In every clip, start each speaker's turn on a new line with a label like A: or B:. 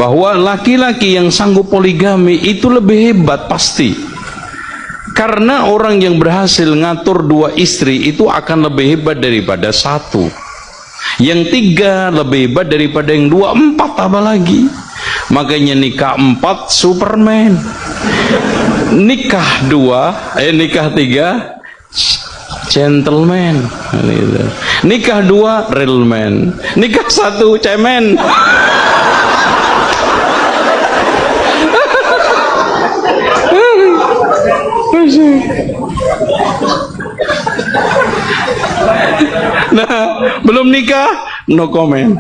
A: bahwa laki-laki yang sanggup poligami itu lebih hebat pasti. Karena orang yang berhasil ngatur 2 istri itu akan lebih hebat daripada 1. Yang 3 lebih hebat daripada yang 2, 4 apa lagi. Makanya nikah 4 Superman, nikah 3 gentleman, nikah 2 real man, nikah 1 cemen. Nah, belum nikah, no comment.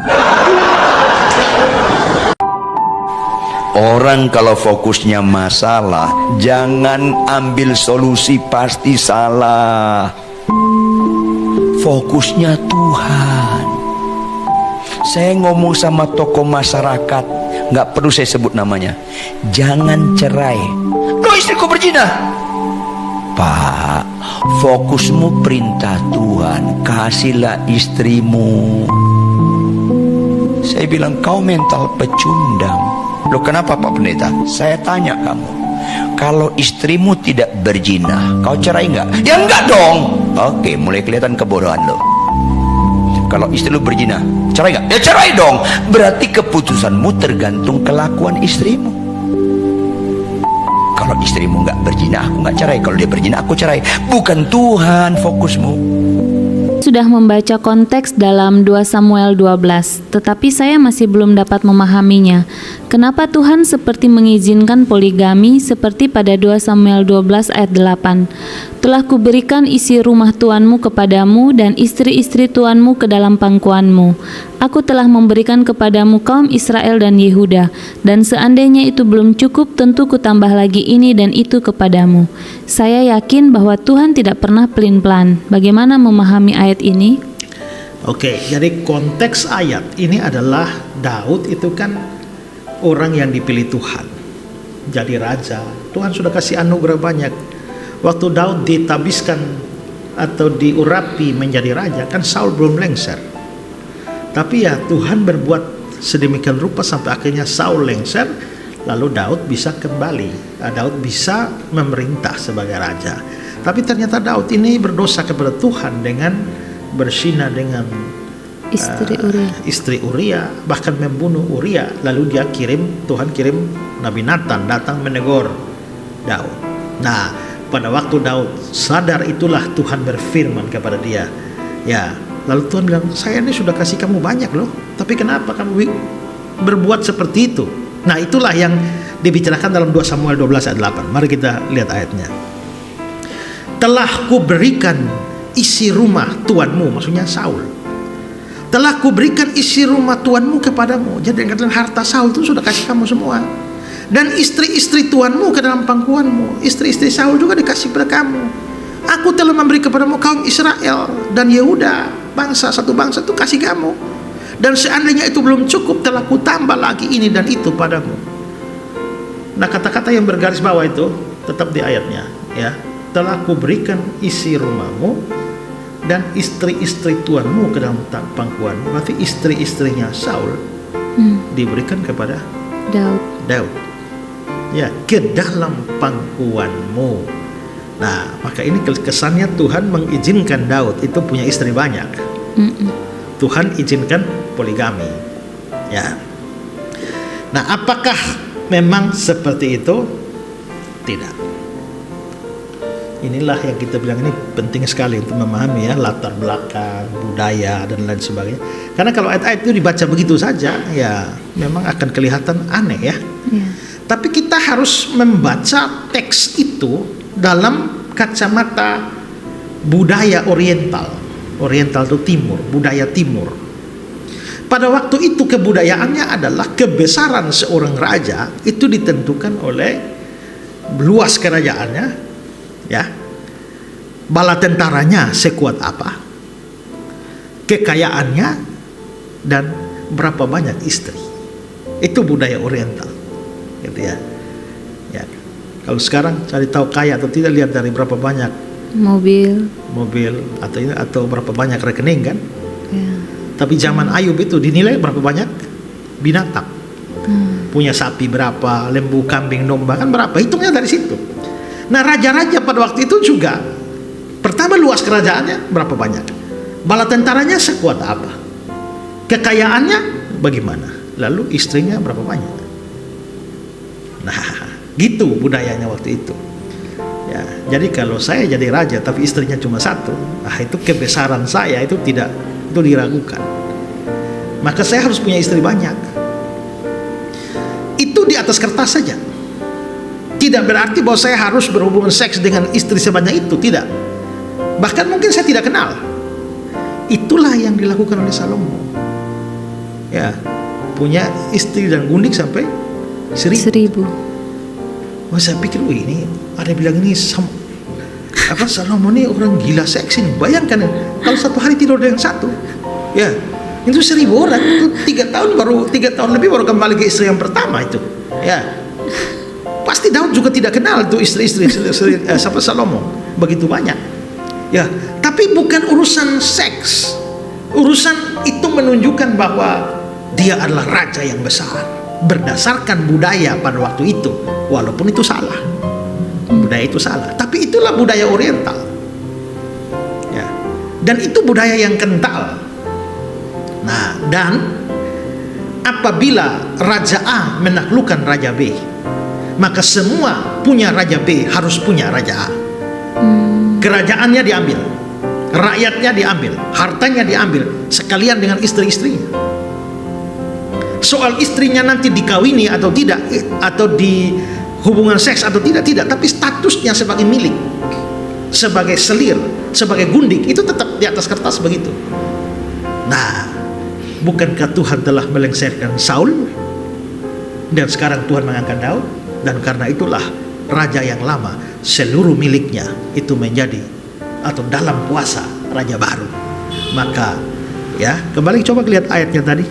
B: Orang kalau fokusnya masalah, jangan ambil solusi, pasti salah. Fokusnya Tuhan. Saya ngomong sama tokoh masyarakat, nggak perlu saya sebut namanya, jangan cerai. Loh, istriku berzina. Pak, fokusmu perintah Tuhan, kasihlah istrimu. Saya bilang, kau mental pecundang. Loh, kenapa Pak Pendeta? Saya tanya kamu, kalau istrimu tidak berzina, kau cerai nggak? Ya enggak dong. Oke, mulai kelihatan kebodohan lo. Kalau istri lu berzina, cerai nggak? Ya cerai dong. Berarti keputusanmu tergantung kelakuan istrimu. Kalau istrimu nggak berzina, aku nggak cerai. Kalau dia berzina, aku cerai. Bukan Tuhan fokusmu.
C: Sudah membaca konteks dalam 2 Samuel 12, tetapi saya masih belum dapat memahaminya. Kenapa Tuhan seperti mengizinkan poligami seperti pada 2 Samuel 12 ayat 8? Telah kuberikan isi rumah tuanmu kepadamu dan istri-istri tuanmu ke dalam pangkuanmu. Aku telah memberikan kepadamu kaum Israel dan Yehuda, dan seandainya itu belum cukup, tentu kutambah lagi ini dan itu kepadamu. Saya yakin bahwa Tuhan tidak pernah pelin-pelan. Bagaimana memahami ayat ini?
D: Oke, jadi konteks ayat ini adalah Daud itu kan orang yang dipilih Tuhan jadi raja. Tuhan sudah kasih anugerah banyak. Waktu Daud ditabiskan atau diurapi menjadi raja, kan Saul belum lengser. Tapi ya Tuhan berbuat sedemikian rupa sampai akhirnya Saul lengser, lalu Daud bisa kembali. Daud bisa memerintah sebagai raja. Tapi ternyata Daud ini berdosa kepada Tuhan dengan berzina dengan istri Uria, bahkan membunuh Uria. Lalu Tuhan kirim Nabi Nathan datang menegur Daud. Nah, pada waktu Daud sadar itulah Tuhan berfirman kepada dia. Ya, lalu Tuhan bilang, saya ini sudah kasih kamu banyak loh, tapi kenapa kamu berbuat seperti itu? Nah, itulah yang dibicarakan dalam 2 Samuel 12 ayat 8. Mari kita lihat ayatnya. Telah kuberikan isi rumah tuanmu, maksudnya Saul. Telah kuberikan isi rumah tuanmu kepadamu. Jadi dengan harta Saul itu sudah kasih kamu semua. Dan istri-istri tuanmu ke dalam pangkuanmu. Istri-istri Saul juga dikasih pada kamu. Aku telah memberi kepadamu kaum Israel dan Yehuda, satu bangsa itu kasih kamu. Dan seandainya itu belum cukup, telah kutambah lagi ini dan itu padamu. Nah, kata-kata yang bergaris bawah itu tetap di ayatnya, ya. Telah kuberikan isi rumahmu dan istri-istri tuanmu ke dalam pangkuanmu. Berarti istri-istrinya Saul diberikan kepada Daud. Ya, ke dalam pangkuanmu. Nah, maka ini kesannya Tuhan mengizinkan Daud itu punya istri banyak. Tuhan izinkan poligami. Ya. Nah, apakah memang seperti itu? Tidak. Inilah yang kita bilang ini penting sekali untuk memahami ya latar belakang, budaya dan lain sebagainya. Karena kalau ayat-ayat itu dibaca begitu saja, ya memang akan kelihatan aneh ya. Tapi kita harus membaca teks itu dalam kacamata budaya Oriental. Oriental itu timur, budaya timur. Pada waktu itu kebudayaannya adalah kebesaran seorang raja itu ditentukan oleh luas kerajaannya, ya, bala tentaranya sekuat apa, kekayaannya, dan berapa banyak istri. Itu budaya Oriental, gitu ya. Ya, kalau sekarang cari tahu kaya atau tidak lihat dari berapa banyak mobil atau berapa banyak rekening kan. Tapi zaman Ayub itu dinilai berapa banyak binatang. punya sapi berapa, lembu, kambing, domba, kan berapa, hitungnya dari situ. Nah, raja-raja pada waktu itu juga, pertama luas kerajaannya berapa banyak, bala tentaranya sekuat apa, kekayaannya bagaimana, lalu istrinya berapa banyak. Nah, gitu budayanya waktu itu. Ya, jadi kalau saya jadi raja tapi istrinya cuma satu, itu kebesaran saya itu diragukan. Maka saya harus punya istri banyak. Itu di atas kertas saja. Tidak berarti bahwa saya harus berhubungan seks dengan istri sebanyak itu, tidak. Bahkan mungkin saya tidak kenal. Itulah yang dilakukan oleh Salomo. Ya, punya istri dan gundik sampai 1.000. Wah, saya pikir, ini ada bilang ini Salomo ini orang gila seks ini. Bayangkan kalau satu hari tidur dengan satu, ya itu 1.000 orang, itu 3 tahun lebih baru kembali ke istri yang pertama itu. Ya, pasti Daud juga tidak kenal itu istri-istri Salomo begitu banyak. Ya, tapi bukan urusan seks. Urusan itu menunjukkan bahwa dia adalah raja yang besar berdasarkan budaya pada waktu itu, walaupun itu salah. Budaya itu salah, tapi itulah budaya Oriental. Ya. Dan itu budaya yang kental. Nah, dan apabila Raja A menaklukkan Raja B, maka semua punya Raja B harus punya Raja A. Kerajaannya diambil, rakyatnya diambil, hartanya diambil, sekalian dengan istri-istrinya. Soal istrinya nanti dikawini atau tidak, atau di hubungan seks atau tidak, tapi statusnya sebagai milik, sebagai selir, sebagai gundik, itu tetap di atas kertas begitu. Nah, bukankah Tuhan telah melengsarkan Saul dan sekarang Tuhan mengangkat Daud, dan karena itulah raja yang lama seluruh miliknya itu menjadi atau dalam kuasa raja baru. Maka ya, kembali coba lihat ayatnya tadi,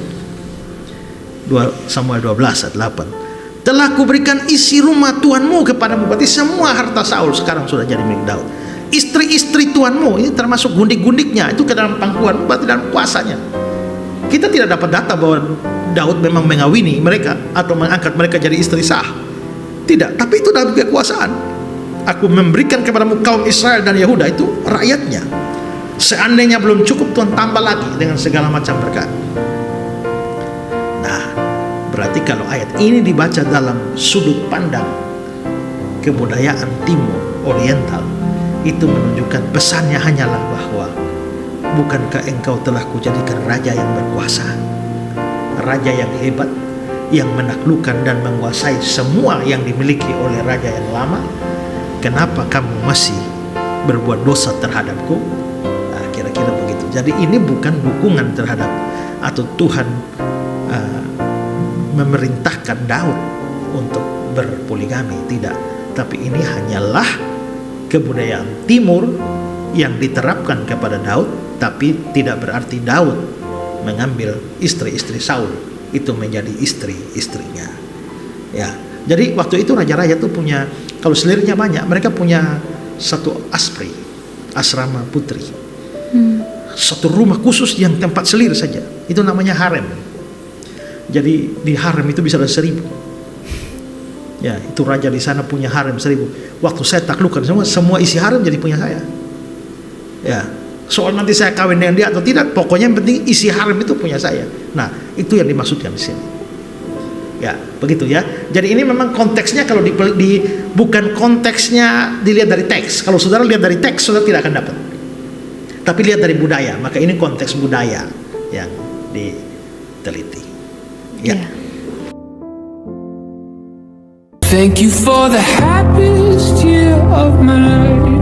D: 2 Samuel 12 ayat 8. Telah kuberikan isi rumah Tuhanmu kepadamu. Berarti semua harta Saul sekarang sudah jadi milik Daud. Istri-istri Tuhanmu, ini termasuk gundik-gundiknya, itu ke dalam pangkuan, berarti dalam kuasanya. Kita tidak dapat data bahwa Daud memang mengawini mereka atau mengangkat mereka jadi istri sah. Tidak, tapi itu dalam kekuasaan. Aku memberikan kepadamu kaum Israel dan Yehuda, itu rakyatnya. Seandainya belum cukup, Tuhan tambah lagi dengan segala macam berkat. Nah, berarti kalau ayat ini dibaca dalam sudut pandang kebudayaan timur oriental, itu menunjukkan pesannya hanyalah bahwa bukankah engkau telah kujadikan raja yang berkuasa, raja yang hebat, yang menaklukkan dan menguasai semua yang dimiliki oleh raja yang lama. Kenapa kamu masih berbuat dosa terhadapku? Nah, kira-kira begitu. Jadi ini bukan dukungan terhadap atau Tuhan memerintahkan Daud untuk berpoligami, tidak. Tapi ini hanyalah kebudayaan timur yang diterapkan kepada Daud, tapi tidak berarti Daud mengambil istri-istri Saul itu menjadi istri-istrinya. Ya, jadi waktu itu raja-raja itu punya, kalau selirnya banyak, mereka punya satu asrama putri, satu rumah khusus yang tempat selir saja, itu namanya harem. Jadi di harem itu bisa ada 1.000. Ya, itu raja di sana punya harem 1.000. Waktu saya taklukkan semua isi harem jadi punya saya. Ya, soal nanti saya kawin dengan dia atau tidak, pokoknya yang penting isi harem itu punya saya. Nah, itu yang dimaksudkan di sini. Ya, begitu ya. Jadi ini memang konteksnya, kalau bukan konteksnya dilihat dari teks. Kalau saudara lihat dari teks, saudara tidak akan dapat. Tapi lihat dari budaya, maka ini konteks budaya yang diteliti. Ya.
C: Yeah.
E: Thank you for the happiest year of my life.